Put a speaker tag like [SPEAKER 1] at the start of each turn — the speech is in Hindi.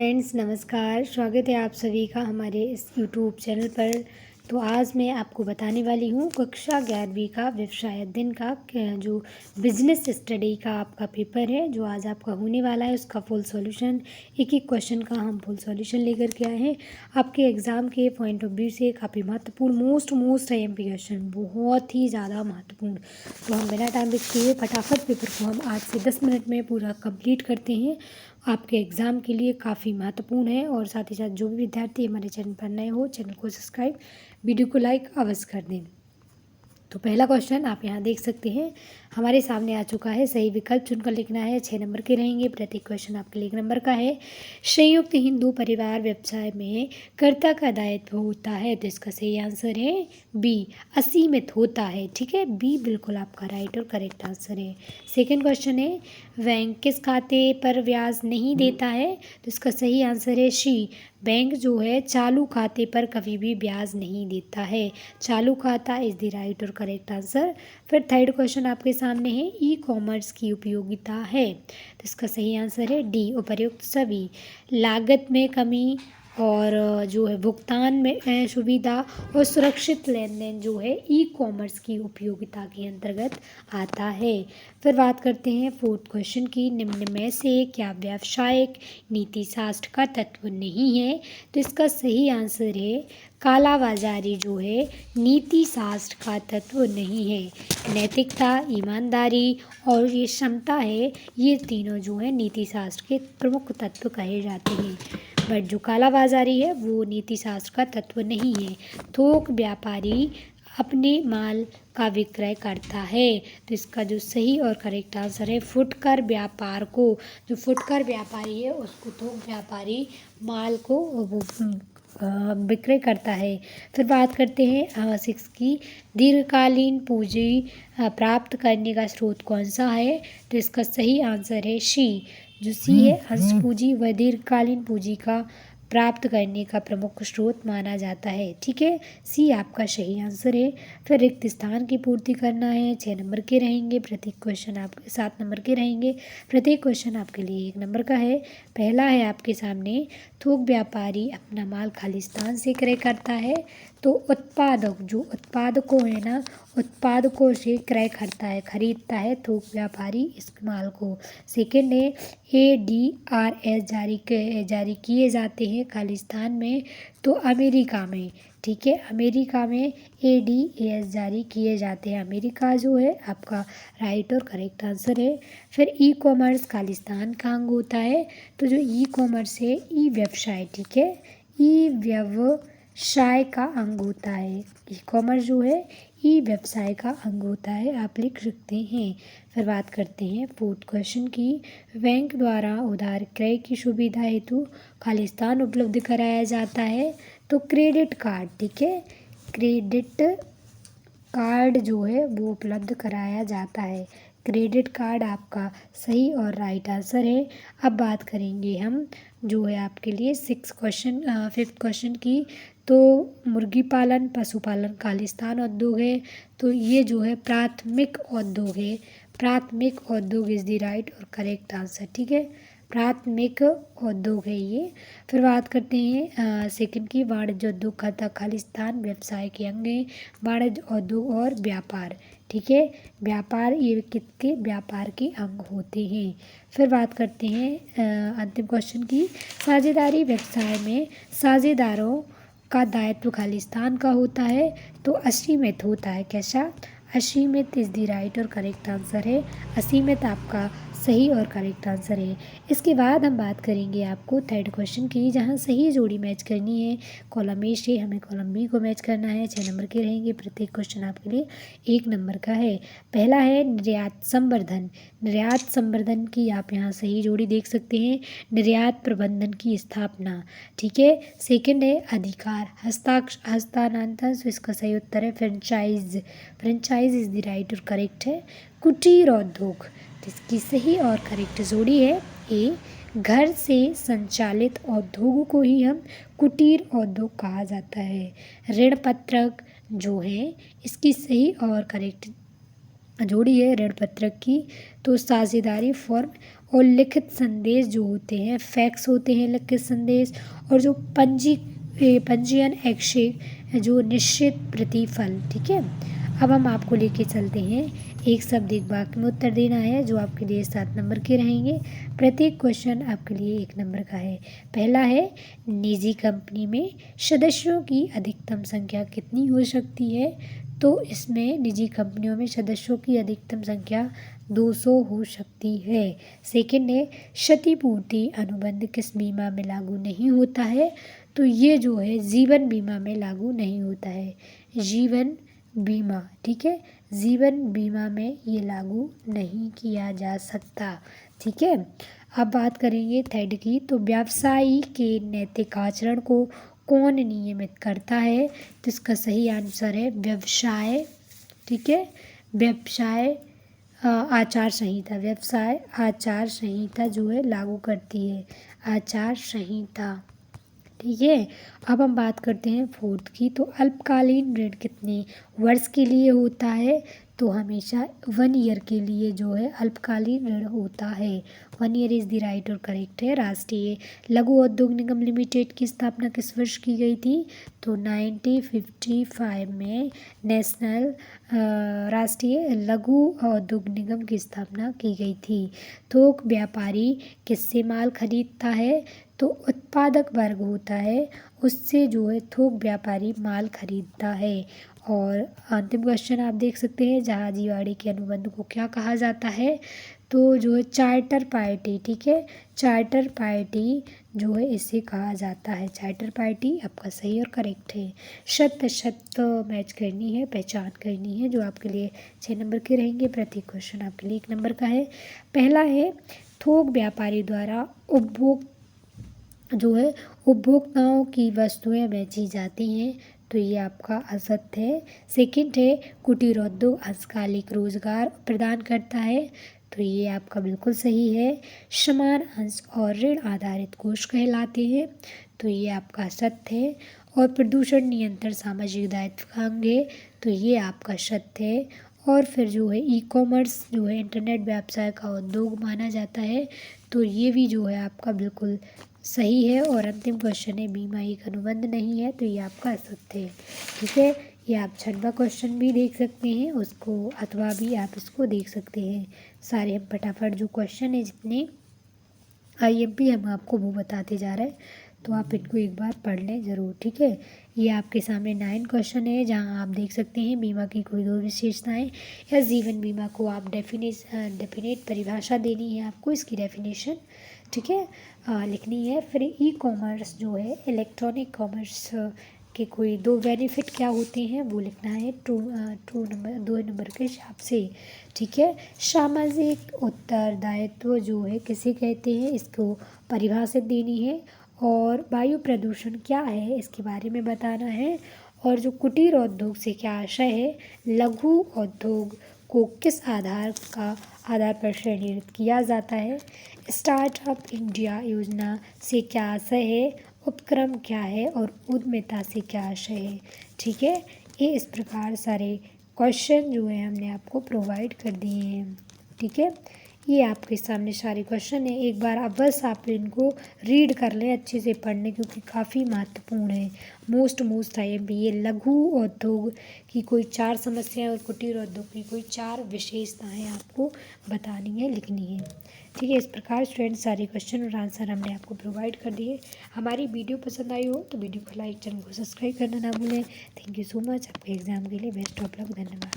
[SPEAKER 1] फ्रेंड्स नमस्कार। स्वागत है आप सभी का हमारे इस यूट्यूब चैनल पर। तो आज मैं आपको बताने वाली हूँ कक्षा 11वीं का व्यवसाय अध्ययन का जो बिजनेस स्टडी का आपका पेपर है जो आज आपका होने वाला है उसका फुल सॉल्यूशन एक एक क्वेश्चन का हम फुल सॉल्यूशन लेकर के आए हैं। आपके एग्ज़ाम के पॉइंट ऑफ व्यू से काफ़ी महत्वपूर्ण मोस्ट IMP क्वेश्चन, बहुत ही ज़्यादा महत्वपूर्ण। तो हम बिना टाइम वेस्ट किए फटाफट पेपर को हम 8 से 10 मिनट में पूरा कंप्लीट करते हैं। आपके एग्ज़ाम के लिए काफ़ी महत्वपूर्ण है और साथ ही साथ जो भी विद्यार्थी हमारे चैनल पर नए हो चैनल को सब्सक्राइब, वीडियो को लाइक अवश्य कर दें। तो पहला क्वेश्चन आप यहाँ देख सकते हैं हमारे सामने आ चुका है। सही विकल्प चुनकर लिखना है। 6 नंबर के रहेंगे। प्रत्येक क्वेश्चन आपके लिए 1 नंबर का है। संयुक्त हिंदू परिवार व्यवसाय में कर्ता का दायित्व होता है, तो इसका सही आंसर है बी, असीमित होता है। ठीक है, बी बिल्कुल आपका राइट और करेक्ट आंसर है। सेकेंड क्वेश्चन है बैंक किस खाते पर ब्याज नहीं देता है, तो इसका सही आंसर है सी, बैंक जो है चालू खाते पर कभी भी ब्याज नहीं देता है। चालू खाता इज द राइट और करेक्ट आंसर। फिर थर्ड क्वेश्चन आपके सामने है ई कॉमर्स की उपयोगिता है, तो इसका सही आंसर है डी, उपर्युक्त सभी। लागत में कमी और जो है भुगतान में सुविधा और सुरक्षित लेन देन जो है ई कॉमर्स की उपयोगिता के अंतर्गत आता है। फिर बात करते हैं फोर्थ क्वेश्चन की, निम्न में से क्या व्यावसायिक नीति शास्त्र का तत्व नहीं है, तो इसका सही आंसर है कालाबाजारी जो है नीति शास्त्र का तत्व नहीं है। नैतिकता, ईमानदारी और ये क्षमता है, ये तीनों जो है नीति शास्त्र के प्रमुख तत्व कहे जाते हैं। बट जो कालाबाजारी है वो नीति शास्त्र का तत्व नहीं है। थोक व्यापारी अपने माल का विक्रय करता है, तो इसका जो सही और करेक्ट आंसर है फुटकर व्यापार को, जो फुटकर व्यापारी है उसको थोक व्यापारी माल को वो विक्रय करता है। फिर बात करते हैं 6 की, दीर्घकालीन पूंजी प्राप्त करने का स्रोत कौन सा है, तो इसका सही आंसर है सी, जो सी है अंश पूंजी व दीर्घकालीन पूंजी का प्राप्त करने का प्रमुख स्रोत माना जाता है। ठीक है, सी आपका सही आंसर है। फिर रिक्त स्थान की पूर्ति करना है। 6 नंबर के रहेंगे। प्रत्येक क्वेश्चन आपके 7 नंबर के रहेंगे। प्रत्येक क्वेश्चन आपके लिए 1 नंबर का है। पहला है आपके सामने, थोक व्यापारी अपना माल खालिस्तान से क्रय करता है, तो उत्पादक जो उत्पादकों है ना, उत्पादकों से क्रय करता है, खरीदता है थोक व्यापारी इस माल को। सेकेंड है ADRS जारी किए जाते हैं खालिस्तान में, तो अमेरिका में। ठीक है, अमेरिका में ADAS जारी किए जाते हैं। अमेरिका जो है आपका राइट और करेक्ट आंसर है। फिर ई कॉमर्स खालिस्तान का अंग होता है, तो जो ई कॉमर्स है ई व्यवसाय, ठीक है, ई व्यवसाय का अंग होता है। ई कॉमर्स जो है ई व्यवसाय का अंग होता है, आप लिख सकते हैं। फिर बात करते हैं फोर्थ क्वेश्चन की, बैंक द्वारा उधार क्रय की सुविधा हेतु खालिस्तान उपलब्ध कराया जाता है, तो क्रेडिट कार्ड, ठीक है, क्रेडिट कार्ड जो है वो उपलब्ध कराया जाता है। क्रेडिट कार्ड आपका सही और राइट आंसर है। अब बात करेंगे हम जो है आपके लिए 5th क्वेश्चन की, तो मुर्गी पालन पशुपालन खालिस्तान उद्योग है, तो ये जो है प्राथमिक उद्योग है। प्राथमिक उद्योग इज़ द राइट और करेक्ट आंसर। ठीक है, प्राथमिक उद्योग है ये। फिर बात करते हैं सेकंड की, वाणिज्य उद्योग खाता खालिस्तान व्यवसाय के अंग हैं। वाणिज्य उद्योग और व्यापार, ठीक है, व्यापार ये किसके व्यापार के अंग होते हैं। फिर बात करते हैं अंतिम क्वेश्चन की, साझेदारी व्यवसाय में साझेदारों का दायित्व खालिस्तान का होता है, तो असीमित होता है। कैसा? असीमित इज़ द राइट और करेक्ट आंसर है। असीमित आपका सही और करेक्ट आंसर है। इसके बाद हम बात करेंगे आपको थर्ड क्वेश्चन की, जहां सही जोड़ी मैच करनी है। कॉलम ए से हमें कॉलम बी को मैच करना है। 6 नंबर के रहेंगे। प्रत्येक क्वेश्चन आपके लिए 1 नंबर का है। पहला है निर्यात संवर्धन। निर्यात संवर्धन की आप यहाँ सही जोड़ी देख सकते हैं, निर्यात प्रबंधन की स्थापना। ठीक है, सेकेंड है अधिकार हस्तांतरण, तो इसका सही उत्तर है franchise. Franchise is the right और करेक्ट है। कुटीर उद्योग, इसकी सही और करेक्ट जोड़ी है ए, घर से संचालित उद्योग को ही हम कुटीर उद्योग कहा जाता है। ऋण पत्रक जो है इसकी सही और करेक्ट जोड़ी है ऋण पत्रक की, तो साझेदारी फॉर्म और लिखित संदेश जो होते हैं, फैक्स होते हैं लिखित संदेश, और जो पंजीयन ऐच्छिक जो निश्चित प्रतिफल। ठीक है, अब हम आपको लेके चलते हैं, एक शब्द एक वाक्य में उत्तर देना है, जो आपके लिए 7 नंबर के रहेंगे। प्रत्येक क्वेश्चन आपके लिए 1 नंबर का है। पहला है, निजी कंपनी में सदस्यों की अधिकतम संख्या कितनी हो सकती है? तो इसमें निजी कंपनियों में सदस्यों की अधिकतम संख्या 200 हो सकती है। सेकंड है, क्षतिपूर्ति अनुबंध किस बीमा में लागू नहीं होता है? तो ये जो है जीवन बीमा में लागू नहीं होता है, जीवन बीमा। ठीक है, जीवन बीमा में ये लागू नहीं किया जा सकता। ठीक है, अब बात करेंगे थर्ड की, तो व्यवसायी के नैतिक आचरण को कौन नियमित करता है? तो इसका सही आंसर है व्यवसाय। ठीक है, व्यवसाय आचार संहिता, व्यवसाय आचार संहिता जो है लागू करती है, आचार संहिता। ठीक है, अब हम बात करते हैं फोर्थ की, तो अल्पकालीन ऋण कितने वर्ष के लिए होता है? तो हमेशा 1 ईयर के लिए जो है अल्पकालीन ऋण होता है। 1 ईयर इज़ द राइट और करेक्ट है। राष्ट्रीय लघु औद्योग निगम लिमिटेड की स्थापना किस वर्ष की गई थी? तो 1955 में नेशनल राष्ट्रीय लघु औद्योग निगम की स्थापना की गई थी। थोक व्यापारी किससे माल खरीदता है? तो उत्पादक वर्ग होता है, उससे जो है थोक व्यापारी माल खरीदता है। और अंतिम क्वेश्चन आप देख सकते हैं, जहाजीवाड़ी के अनुबंध को क्या कहा जाता है? तो जो है चार्टर पार्टी। ठीक है, चार्टर पार्टी जो है इसे कहा जाता है, चार्टर पार्टी आपका सही और करेक्ट है। शत मैच करनी है, पहचान करनी है, जो आपके लिए 6 नंबर के रहेंगे। प्रत्येक क्वेश्चन आपके लिए 1 नंबर का है। पहला है, थोक व्यापारी द्वारा उपभोक्ताओं की वस्तुएं बेची जाती हैं, तो ये आपका असत्य है। सेकंड है, कुटीर उद्योग अल्पकालिक रोजगार प्रदान करता है, तो ये आपका बिल्कुल सही है। समान अंश और ऋण आधारित कोष कहलाते हैं, तो ये आपका सत्य है। और प्रदूषण नियंत्रण सामाजिक दायित्व का अंग है, तो ये आपका सत्य है। और फिर जो है ई कॉमर्स जो है इंटरनेट व्यवसाय का उद्योग माना जाता है, तो ये भी जो है आपका बिल्कुल सही है। और अंतिम क्वेश्चन है, बीमा एक अनुबंध नहीं है, तो ये आपका असत्य है। ठीक है, ये आप 6वां क्वेश्चन भी देख सकते हैं उसको, अथवा भी आप इसको देख सकते हैं। सारे हम फटाफट जो क्वेश्चन है जितने IMP हम आपको वो बताते जा रहे हैं, तो आप इनको एक बार पढ़ लें ज़रूर। ठीक है, ये आपके सामने 9 क्वेश्चन है, जहां आप देख सकते हैं बीमा की कोई 2 विशेषताएं, या जीवन बीमा को आप डेफिनेट परिभाषा देनी है आपको, इसकी डेफिनेशन। ठीक है, लिखनी है। फिर ई कॉमर्स जो है इलेक्ट्रॉनिक कॉमर्स के कोई 2 बेनिफिट क्या होते हैं वो लिखना है, 2 नंबर के हिसाब से। ठीक है, सामाजिक उत्तरदायित्व जो है किसे कहते हैं, इसको परिभाषित देनी है। और वायु प्रदूषण क्या है इसके बारे में बताना है। और जो कुटीर उद्योग से क्या आशय है, लघु उद्योग को किस आधार पर श्रेणीकृत किया जाता है, स्टार्टअप इंडिया योजना से क्या आशय है, उपक्रम क्या है, और उद्यमिता से क्या आशय है। ठीक है, ये इस प्रकार सारे क्वेश्चन जो है हमने आपको प्रोवाइड कर दिए हैं। ठीक है, ये आपके सामने सारे क्वेश्चन हैं, एक बार आप बस आप इनको रीड कर लें, अच्छे से पढ़ लें, क्योंकि काफ़ी महत्वपूर्ण है। मोस्ट IMP ये लघु उद्योग की कोई 4 समस्याएं और कुटीर उद्योग की कोई 4 विशेषताएं आपको बतानी है, लिखनी है। ठीक है, इस प्रकार स्टूडेंट सारे क्वेश्चन और आंसर हमने आपको प्रोवाइड कर दिए। हमारी वीडियो पसंद आई हो तो वीडियो को लाइक, चैनल को सब्सक्राइब करना ना भूलें। Thank you so much. आपके एग्ज़ाम के लिए बेस्ट ऑफ लक। धन्यवाद।